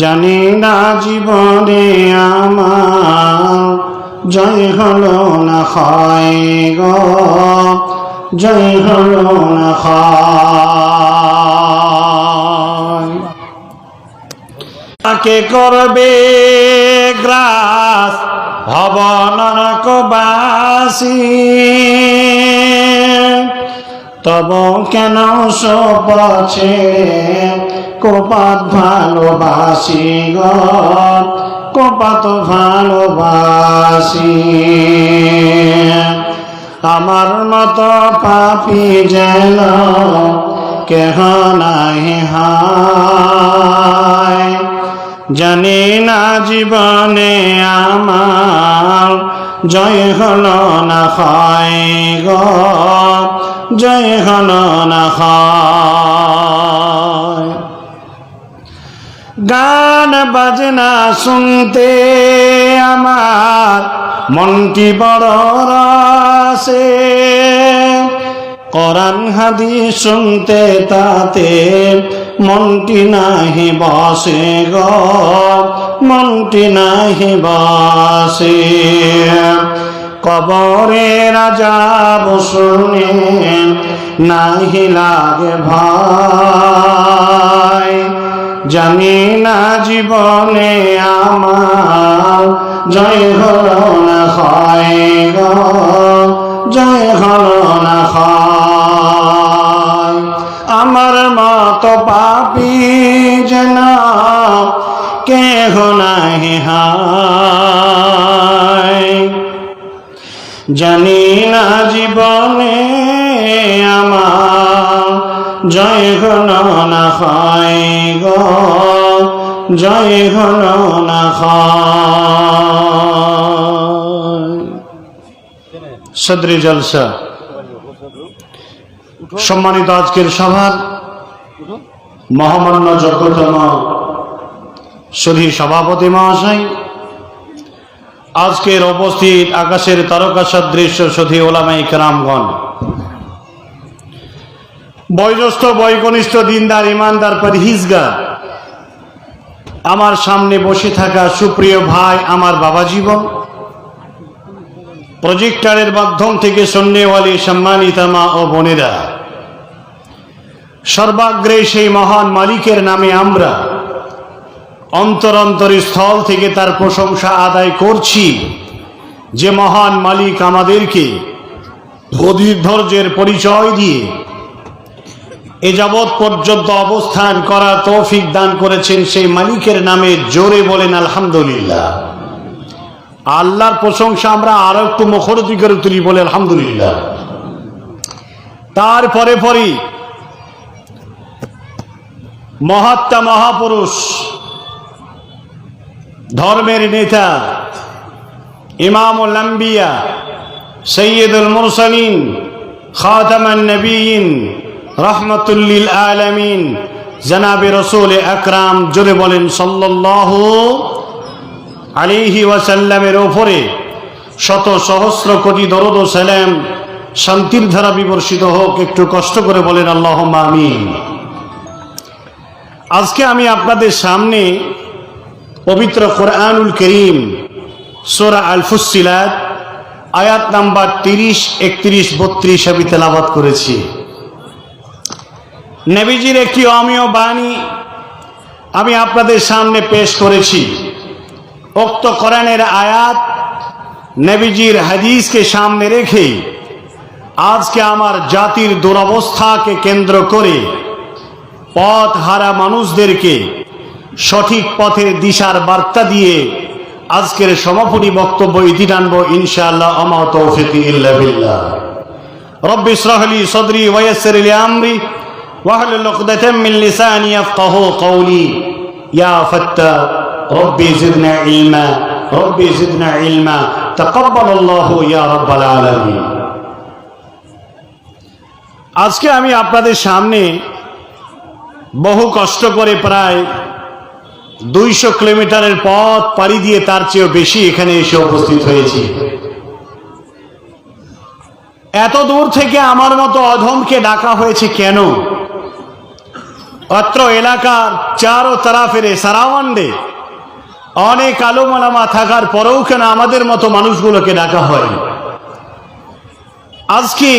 জানি না জীবনে আমার জয় হলো না হয় গো, জয় হলো না হয়। তাকে করবে গ্রাস হব নরকবাসী, তব কেন সপছে কোপাত ভালোবাসি গো, কোপাত ভালোবাসি। আমার মতো পাপী যেন কেহ নাই হায়, জানি না জীবনে আমার জয় হলো না হয় গো, জয় হলো না হয়। গান বাজনা শুনতে আমার মনটি বড় রসে, কোরআন হাদিস শুনতে তাতে মনটি নাহি বসে গো, মনটি নাহি বসে। কবরের আযাব শুনে নাহি লাগে ভয়, জানি না জীবনে আমার জয় হলো না হয় গো, জয় হলো না হয়। আমার মতো পাপী যেন কেহ নাহি হায়, জানি না জীবনে আমার জয় হলো না হয় গো, জয় হলো না হয়। সদরে জলসা সম্মানিত আজকের সভার মহামান্য যোগ্যতম সুধী সভাপতি মহাশয়, আজকের উপস্থিত আকাশের তারকা সদৃশ্য সুধী ওলামায়ে কেরামগণ, বয়োজ্যেষ্ঠ বয়কনিষ্ঠ দিনদার ইমানদার পরহেজগার, আমার সামনে বসে থাকা সুপ্রিয় ভাই আমার বাবা জীবন, প্রজেক্টরের মাধ্যম থেকে শুননেওয়ালি সম্মানিত মা ও বোনেরা, সর্বাগ্রে সেই মহান মালিকের নামে আমরা অন্তর স্থল থেকে তার প্রশংসা আদায় করছি, যে মহান মালিক আমাদেরকে অধীর ধৈর্যের পরিচয় দিয়ে এ যাবৎ পর্যন্ত অবস্থান করার তৌফিক দান করেছেন। সেই মালিকের নামে জোরে বলেন আলহামদুলিল্লাহ। আল্লাহর প্রশংসা আমরা আরো একটু মুখরিত করে তুলি, বলে আলহামদুলিল্লাহ। তারপরে পরে মহাত্মা মহাপুরুষ, ধর্মের নেতা, ইমামুল আম্বিয়া, সৈয়দুল মুরসালিন, খাতামান নবীন, রহমাতুল লিল আলামিন, জনাবে রাসূল আকরাম, জোরে বলেন সাল্লাল্লাহু আলাইহি ওয়াসাল্লামের উপরে শত সহস্র কোটি দরুদ ও সালাম শান্তির ধারা বিবর্ষিত হোক। একটু কষ্ট করে বলেন আল্লাহুম্মা আমিন। আজকে আমি আপনাদের সামনে পবিত্র কোরআনুল করিম সূরা আল ফুসসিলাত আয়াত নাম্বার 30, 31, 32 আমি তেলাওয়াত করেছি। নবীজির একটি অমীয় বাণী আমি আপনাদের সামনে পেশ করেছি। উক্ত কোরআনের আয়াত, নবীজির হাদিসকে সামনে রেখে আজকে আমার জাতির দুরবস্থাকে কেন্দ্র করে পথ হারা মানুষদেরকে সঠিক পথের দিশার বার্তা দিয়ে আজকের সমাপনী বক্তব্য ইতি টানবো ইনশাআল্লাহ। আমা তৌফিকি ইল্লা বিল্লাহ। রব্বি ইশরাহ লি সাদরি ওয়া ইয়াসসির লি আমরি ওয়াহলুল উকদাতাম মিন লিসানি ইয়াফকাহু কওলি। ইয়া ফাত্তা রব্বি জিদনা ইলমা, রব্বি জিদনা ইলমা, তাকাব্বালাল্লাহু ইয়া রাব্বাল আলামিন। আজকে আমি আপনাদের সামনে বহু কষ্ট করে প্রায় 200 কিলোমিটারের পথ পাড়ি দিয়ে তার চেয়েও বেশি এখানে এসে উপস্থিত হয়েছি। এত দূর থেকে আমার মতো অধমকে ডাকা হয়েছে কেন? অত্র এলাকার চারো তরফের সারাওয়ান্ডে অনেক আলেম ওলামা থাকার পরেও কেন আমাদের মতো মানুষগুলোকে ডাকা হয়? আজকে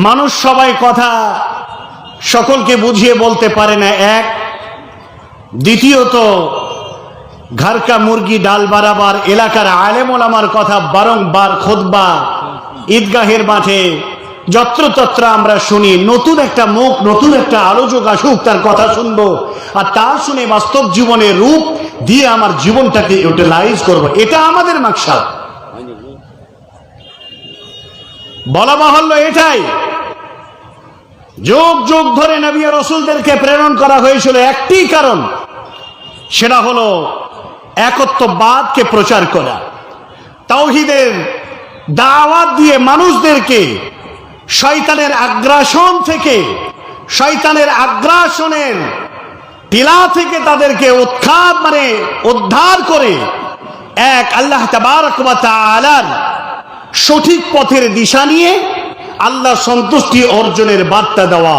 মানুষ সবাই কথা সকলকে বুঝিয়ে বলতে পারে না, এক। দ্বিতীয়ত, ঘর কা মুরগি ডাল বারাবার এলাকার আলেম ওলামার কথা বারংবার খুতবা, ঈদগাহের মাঠে যত্রতত্র আমরা শুনি। নতুন একটা মুখ, নতুন একটা আলোচক আসুক, তার কথা শুনবো, আর তা শুনে বাস্তব জীবনের রূপ দিয়ে আমার জীবনটাকে ইউটিলাইজ করবো, এটা আমাদের মাকসাদ। বলা বাহুল্য এটাই। যুগ যুগ ধরে নবী ও রাসূলদেরকে প্রেরণ করা হয়েছিল একটি কারণ, সেটা হলো একত্ববাদকে প্রচার করা, তাওহীদের দাওয়াত দিয়ে মানুষদেরকে শয়তানের আগ্রাসন থেকে, শয়তানের আগ্রাসনের টিলা থেকে তাদেরকে উদ্ধার করে এক আল্লাহ তাবারক ওয়া তাআলার সঠিক পথের দিশা নিয়ে আল্লাহ সন্তুষ্টি অর্জনের বার্তা দেওয়া।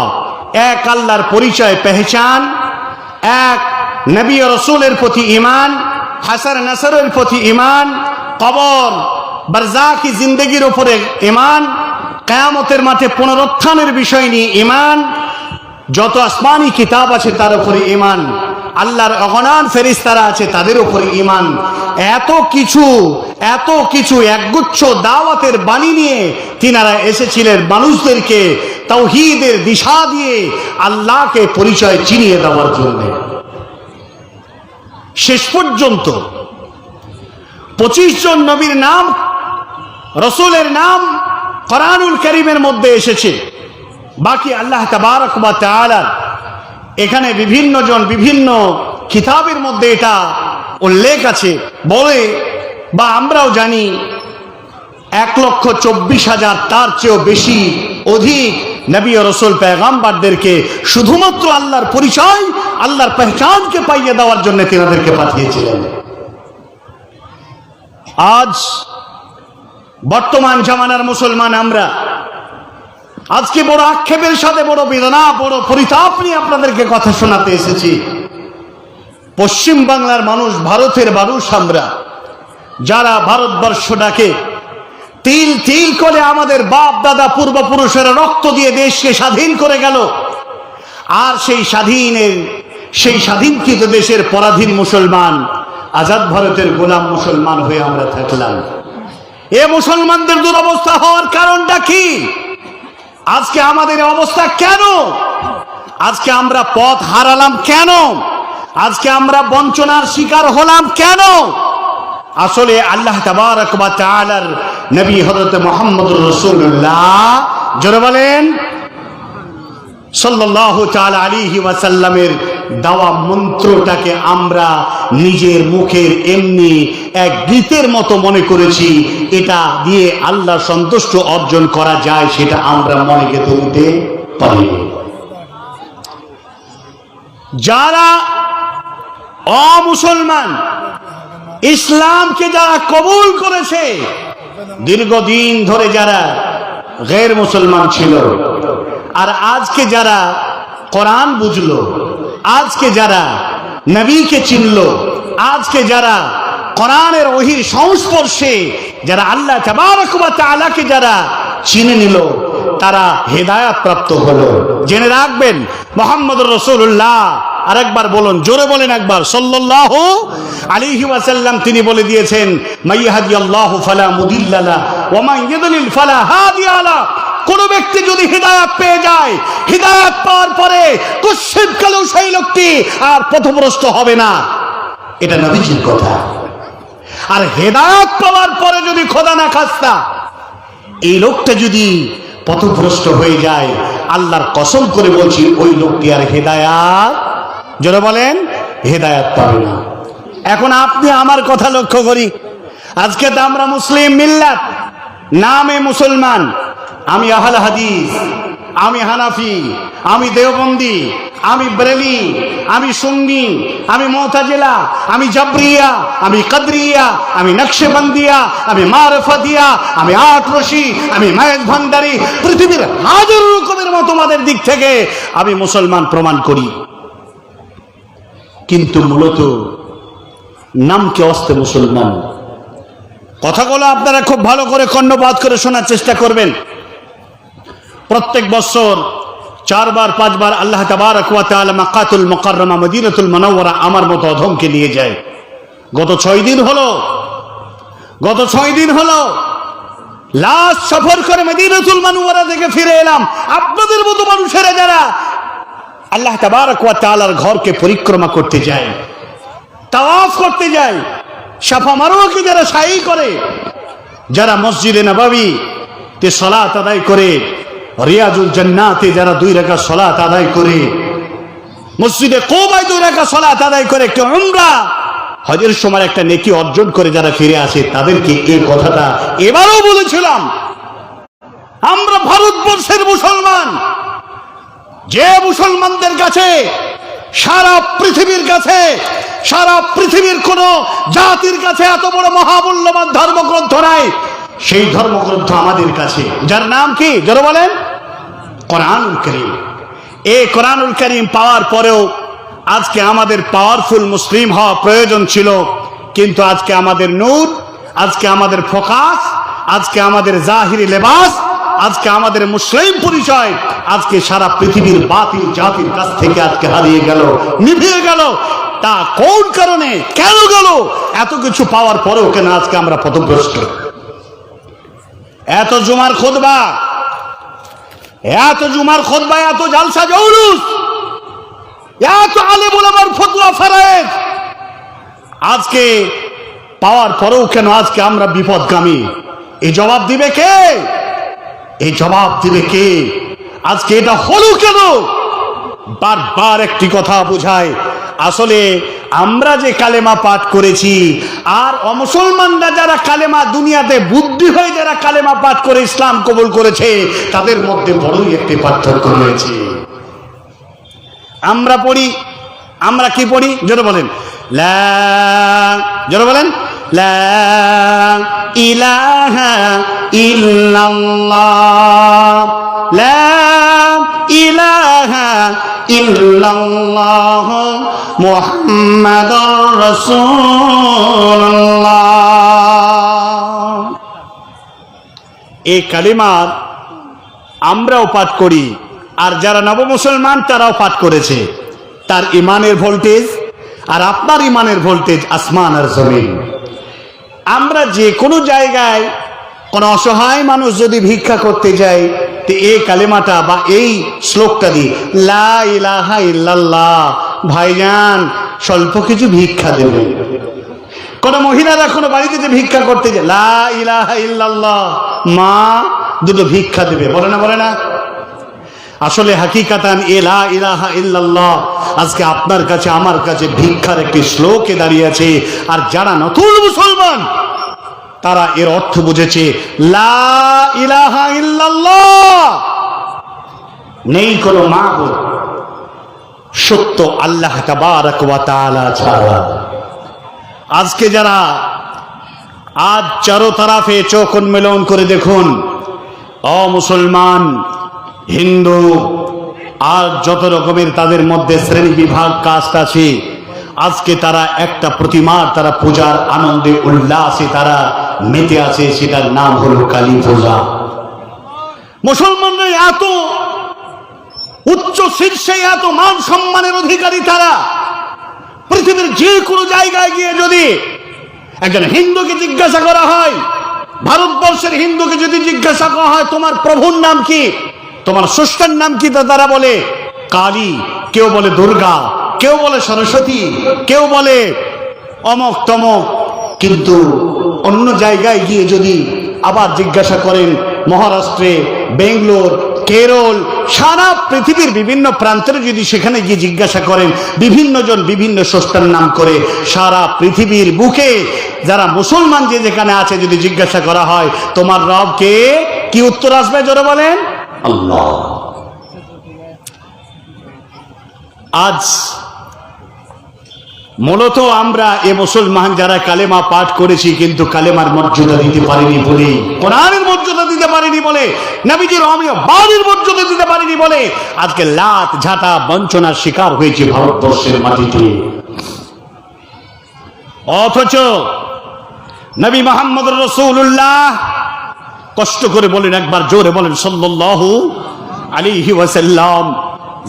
এক আল্লাহর পরিচয় পেহচান, এক নবী ও রাসূলের প্রতি ঈমান, হাসর নাসরের প্রতি ঈমান, কবর বারজাকি জিন্দেগির উপরে ঈমান, কিয়ামতের মাঠে পুনরুত্থানের বিষয় নিয়ে ঈমান, যত আসমানি কিতাব আছে তার উপরে ঈমান, আল্লাহর অগণন ফেরেশতারা আছে তাদের উপরে ঈমান। এত কিছু একগুচ্ছ দাওয়াতের বাণী নিয়ে তিনারা এসেছিলেন মানুষদেরকে তাওহীদের দিশা দিয়ে আল্লাহকে পরিচয় চিনিয়ে দেওয়ার জন্য। শেষ পর্যন্ত 25 জন নবীর নাম, রাসূলের নাম কোরআনুল কারীমের মধ্যে এসেছে। বাকি আল্লাহ তাবারক ওয়া তাআলা এখানে বিভিন্ন জন বিভিন্ন কিতাবের মধ্যে এটা উল্লেখ আছে বলে, বা আমরাও জানি 1,24,000 তার চেয়েও বেশি অধিক নবী ও রাসূল পয়গম্বরদেরকে শুধুমাত্র আল্লাহর পরিচয়, আল্লাহর পেহচানকে পাইয়ে দেওয়ার জন্য তিনাদেরকে পাঠিয়েছিলেন। আজ বর্তমান জামানার মুসলমান আমরা আজকে বড় আক্ষেপের সাথে, বড় বেদনা, বড় পরিতাপ নিয়ে আপনাদেরকে কথা শোনাতে এসেছি। পশ্চিম বাংলার মানুষ, ভারতের মানুষ আমরা, যারা ভারতবর্ষটাকে তিল তিল করে আমাদের বাপ দাদা পূর্বপুরুষেরা রক্ত দিয়ে দেশকে স্বাধীন করে গেল, আর সেই স্বাধীনকৃত দেশের পরাধীন মুসলমান, আজাদ ভারতের গোলাম মুসলমান হয়ে আমরা থাকলাম। এ মুসলমানদের দুরবস্থা হওয়ার কারণটা কি? আজকে আমাদের অবস্থা কেন? আজকে আমরা পথ হারালাম কেন? আজকে আমরা বঞ্চনার শিকার হলাম কেন? আসলে আল্লাহ তাবারক ওয়া তাআলার নবী হযরত মুহাম্মদুর রাসূলুল্লাহ, জোরে বলেন, সাল্লাল্লাহু তাআলা আলাইহি ওয়াসাল্লামের দাওয়া মন্ত্রটাকে আমরা নিজের মুখের এমনি এক গীতের মতো মনে করেছি, এটা দিয়ে আল্লাহ সন্তুষ্ট অর্জন করা যায়, সেটা আমরা মনে গেঁথে নিতে পারি। যারা অমুসলমান, ইসলামকে যারা কবুল করেছে, দীর্ঘদিন ধরে যারা গैर মুসলমান ছিল, আর আজকে যারা কোরআন বুঝলো, আজকে যারা নবীকে চিনলো, আজকে যারা কোরআনের ওহির সংস্পর্শে যারা আল্লাহ তাবারক ওয়া তাআলাকে যারা চিনে নিল, তারা হেদায়েত প্রাপ্ত হলো। জেনে রাখবেন, মুহাম্মদুর রাসূলুল্লাহ, আরেকবার বলুন, জোরে বলেন একবার, সাল্লাল্লাহু আলাইহি ওয়াসাল্লাম তিনি বলে দিয়েছেন, মাইয়াহদিয়াল্লাহু ফালা মুদিল্লা লাহু ওয়া মান ইউদ্লিল ফালা হাদিয়া লাহু। কোন ব্যক্তি যদি হিদায়াত পেয়ে যায়, হিদায়াত পাওয়ার পরে কুৎসিত কালেও সেই লোকটি আর পথভ্রষ্ট হবে না, এটা নবীজির কথা। আর হেদায়াত পাওয়ার পরে যদি খোদা না খাস্তা এই লোকটা যদি পথভ্রষ্ট হয়ে যায়, আল্লাহর কসম করে বলছি, ওই লোকটি আর হেদায়াত, যারা বলেন, হেদায়াত পাবে না। এখন আপনি আমার কথা লক্ষ্য করি, আজকে তো আমরা মুসলিম মিল্লাত, নামে মুসলমান, আমি আহলে হাদিস, আমি হানাফি, আমি দেওবন্দি, আমি বেরেলি, আমি সুন্নি, আমি মুতাজিলা, আমি জাবরিয়া, আমি কদরিয়া, আমি নকশবন্দিয়া, আমি মারফতিয়া, আমি আটরশি, আমি মায়েজ ভান্ডারি, পৃথিবীর হাজার রকমের মতবাদের দিক থেকে আমি মুসলমান প্রমাণ করি। কিন্তু মূলত নামকে অস্তে মুসলমান। কথাগুলো আপনারা খুব ভালো করে কর্ণপাত করে শোনার চেষ্টা করবেন। প্রত্যেক বছর 4 বার 5 বার আল্লাহ তাবারক ওয়া তাআলা মাক্কাতুল মুকাররমা মদিনাতুল মুনাওয়ারা আমার মতো অধমকে নিয়ে যায়। গত 6 দিন হলো লাস্ট সফর করে মদিনাতুল মুনাওয়ারা থেকে ফিরে এলাম। আপনাদের মতো মানুষেরা যারা আল্লাহ তাবারক ওয়া তাআলার ঘরকে পরিক্রমা করতে যায়, তাওয়াফ করতে যায়, সাফা মারওয়াকে যারা সাই করে, যারা মসজিদে নববীতে সালাত আদায় করে, রিয়াজুল জান্নাতে যারা 2 রাকাত সালাত আদায় করে, মসজিদে কুবায় 2 রাকাত সালাত আদায় করে, একটু উমরা হজের সময় একটা নেকি অর্জন করে যারা ফিরে আসে, তাদেরকে এই কথাটা এবারও বলেছিলাম। আমরা ভারতবর্ষের মুসলমান, যে মুসলমানদের কাছে সারা পৃথিবীর কাছে, সারা পৃথিবীর কোন জাতির কাছে এত বড় মহামূল্যবান ধর্মগ্রন্থ নাই, সেই ধর্মগ্রন্থ আমাদের কাছে, যার নাম কি যারা বলেন কোরআনুল কারীম। এই কোরআনুল কারীম পাওয়ার পরেও আজকে আমাদের পাওয়ারফুল মুসলিম হওয়া প্রয়োজন ছিল, কিন্তু আজকে আমাদের নূর, আজকে আমাদের ফোকাস, আজকে আমাদের জাহিরি লেবাস, আজকে আমাদের মুসলিম পরিচয় আজকে সারা পৃথিবীর বাতিল জাতির কাছ থেকে আজকে হারিয়ে গেল, নিভিয়ে গেল। তা কোন কারণে, কেন গেল? এত কিছু পাওয়ার পরেও কেন আজকে আমরা পথভ্রষ্ট? এত জুমার খুতবা, এত জালসা জৌলুস, এত আলেম ওলামার ফতোয়া ফরজ, আজকে পাওয়ার পরেও কেন আজকে আমরা বিপদগামী? এই জবাব দিবে কে? আজকে এটা হলো কেন? বারবার একটি কথা বোঝায়, আসলে আমরা যে কালেমা পাঠ করেছি আর অমুসলমানরা যারা কালেমা, দুনিয়াতে বুদ্ধি হয়ে যারা কালেমা পাঠ করে ইসলাম কবুল করেছে, তাদের মধ্যে বড়ই একটি পার্থক্য রয়েছে। আমরা পড়ি, আমরা কি পড়ি? জোরে বলেন জোরে বলেন লা ইলাহা ইল্লাল্লাহ, লা ইলাহা ইল্লাল্লাহ মুহাম্মাদুর রাসূলুল্লাহ। এই কালিমার আমরাও পাঠ করি, আর যারা নব মুসলমান তারাও পাঠ করেছে। তার ইমানের ভোল্টেজ আর আপনার ইমানের ভোল্টেজ আসমান আর জমিন। আমরা যে কোনো জায়গায় কোন অসহায় মানুষ যদি ভিক্ষা করতে যায়, তো এই কালেমাটা বা এই শ্লোকটা দিয়ে লা ইলাহা ইল্লাল্লাহ, ভাইজান স্বল্প কিছু ভিক্ষা দেবে। কোন মহিলারা কোনো বাড়িতে যে ভিক্ষা করতে যায়, লা ইলাহা ইল্লাল্লাহ, মা 2 ভিক্ষা দেবে, বলে না? আসলে হাকিকাতান এ লা ইলাহা ইল্লাল্লাহ আজকে আপনার কাছে আমার কাছে ভিক্ষার একটি শ্লোকে দাঁড়িয়ে আছে। আর যারা নতুন মুসলমান তারা এর অর্থ বুঝেছে, লা ইলাহা ইল্লাল্লাহ, নেই কোনো মাবুদ সত্য আল্লাহ তাবারক ওয়া তাআলা ছাড়া। আজকে যারা আজ চারো তরফে চোখ উন্মেলন করে দেখুন, মুসলমান, হিন্দু আর যত রকমের তাদের মধ্যে শ্রেণী বিভাগ কাস্ট আছে, আজকে তারা একটা প্রতিমার তারা পূজার আনন্দে উল্লাসে তারা মেতে আছে, সেটার নাম হলো কালী পূজা। মুসলমানরা এত উচ্চ শীর্ষে, এত মান সম্মানের অধিকারী তারা, পৃথিবীর যে কোনো জায়গায় গিয়ে যদি একজন হিন্দুকে জিজ্ঞাসা করা হয়, ভারতবর্ষের হিন্দুকে যদি জিজ্ঞাসা করা হয় তোমার প্রভুর নাম কি, তোমার স্রষ্টার নাম কি, তা তারা বলে কালী, কেউ বলে দুর্গা, কেউ বলে সরস্বতী, কেউ বলে অমক তমক। কিন্তু অন্য জায়গায় গিয়ে যদি আবার জিজ্ঞাসা করেন, মহারাষ্ট্রে, বেঙ্গলোর, কেরল, সারা পৃথিবীর বিভিন্ন প্রান্তের যদি সেখানে গিয়ে জিজ্ঞাসা করেন, বিভিন্ন জন বিভিন্ন স্রষ্টার নাম করে সারা পৃথিবীর বুকে যারা মুসলমান যে যেখানে আছে যদি জিজ্ঞাসা করা হয় তোমার রব কে, কি উত্তর আসবে? জোরে বলেন আল্লাহ। আজ মূলত আমরা এ মুসলমান যারা কালেমা পাঠ করেছি কিন্তু কালেমার মর্যাদা দিতে পারিনি বলে, কোরআনের মর্যাদা দিতে পারিনি বলে, নবীজির অমীয় বাণীর মর্যাদা দিতে পারিনি বলে আজকে লাত ঝাঁটা বঞ্চনার শিকার হয়েছে ভারতবর্ষের মাটিতে। অথচ নবী মুহাম্মদ রাসূলুল্লাহ, কষ্ট করে বলেন, একবার জোরে বলেন সাল্লাল্লাহু আলাইহি ওয়াসাল্লাম,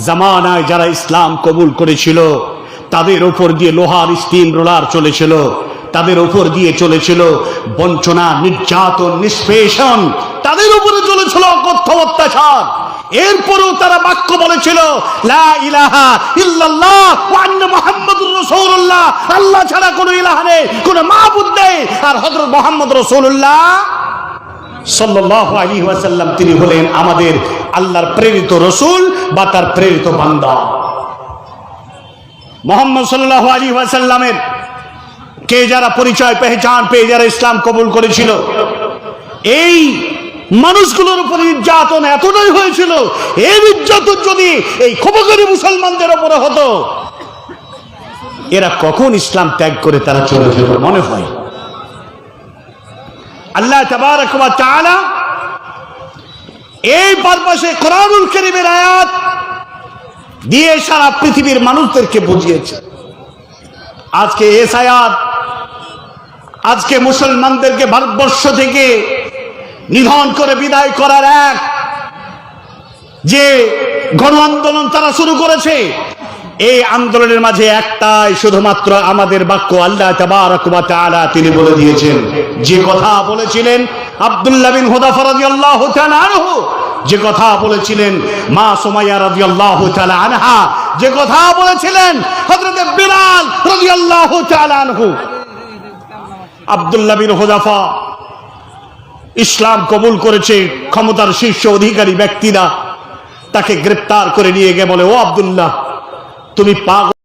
জামানায় যারা ইসলাম কবুল করেছিল তাদের উপর দিয়ে লোহার স্টিম রোলার চলেছিল, তাদের উপর দিয়ে চলেছিল বঞ্চনা, নির্যাতন, নিষ্পেষণ, তাদের উপরে চলেছিল অকথ্য অত্যাচার। এরপরেও তারা বাক্য বলেছিল লা ইলাহা ইল্লাল্লাহ ওয়া আন্না মুহাম্মাদুর রাসূলুল্লাহ, আল্লাহ ছাড়া কোনো ইলাহ নেই, কোনো মাবুদ নেই, আর হযরত মুহাম্মদ রাসূলুল্লাহ সাল্লাল্লাহু আলাইহি ওয়াসাল্লাম তিনি হলেন আমাদের আল্লাহর প্রেরিত রাসূল বা তার প্রেরিত বান্দা। মুহাম্মদ সাল্লাল্লাহু আলাইহি ওয়াসাল্লামের কে যারা পরিচয় পেহচান পেয়ে যারা ইসলাম কবুল করেছিল, এই মানুষগুলোর উপর নির্যাতন এতটাই হয়েছিল, এই নির্যাতন যদি এই ক্ষমাকারী মুসলমানদের উপরে হতো, এরা কখন ইসলাম ত্যাগ করে তারা চলে যেত মনে হয়। আল্লাহ তাবারক ওয়া তাআলা এই পারপাশে কোরআনুল কারীমের আয়াত দিয়ে সারা পৃথিবীর মানুষদেরকে বুঝিয়েছে। আজকে এই আয়াত আজকে মুসলমানদেরকে ভারতবর্ষ থেকে নিধন করে বিদায় করার এক যে গণ আন্দোলন তারা শুরু করেছে, এই আন্দোলনের মাঝে একটাই শুধুমাত্র আমাদের বাক্য আল্লাহ তাবারক ওয়া তাআলা তিনি বলে দিয়েছেন, যে কথা বলেছিলেন আব্দুল্লাহ বিন হুযাফা রাদিয়াল্লাহু তাআলা আনহু, যে কথা বলেছিলেন মা সুমাইয়া রাদিয়াল্লাহু তাআলা আনহা, যে কথা বলেছিলেন হযরত বিলাল রাদিয়াল্লাহু তাআলা আনহু। আব্দুল্লাহ বিন হুযাফা ইসলাম কবুল করেছে, ক্ষমতার শীর্ষ অধিকারী ব্যক্তিরা তাকে গ্রেফতার করে নিয়ে গিয়ে বলে, ও আব্দুল্লাহ তুমি পাগল।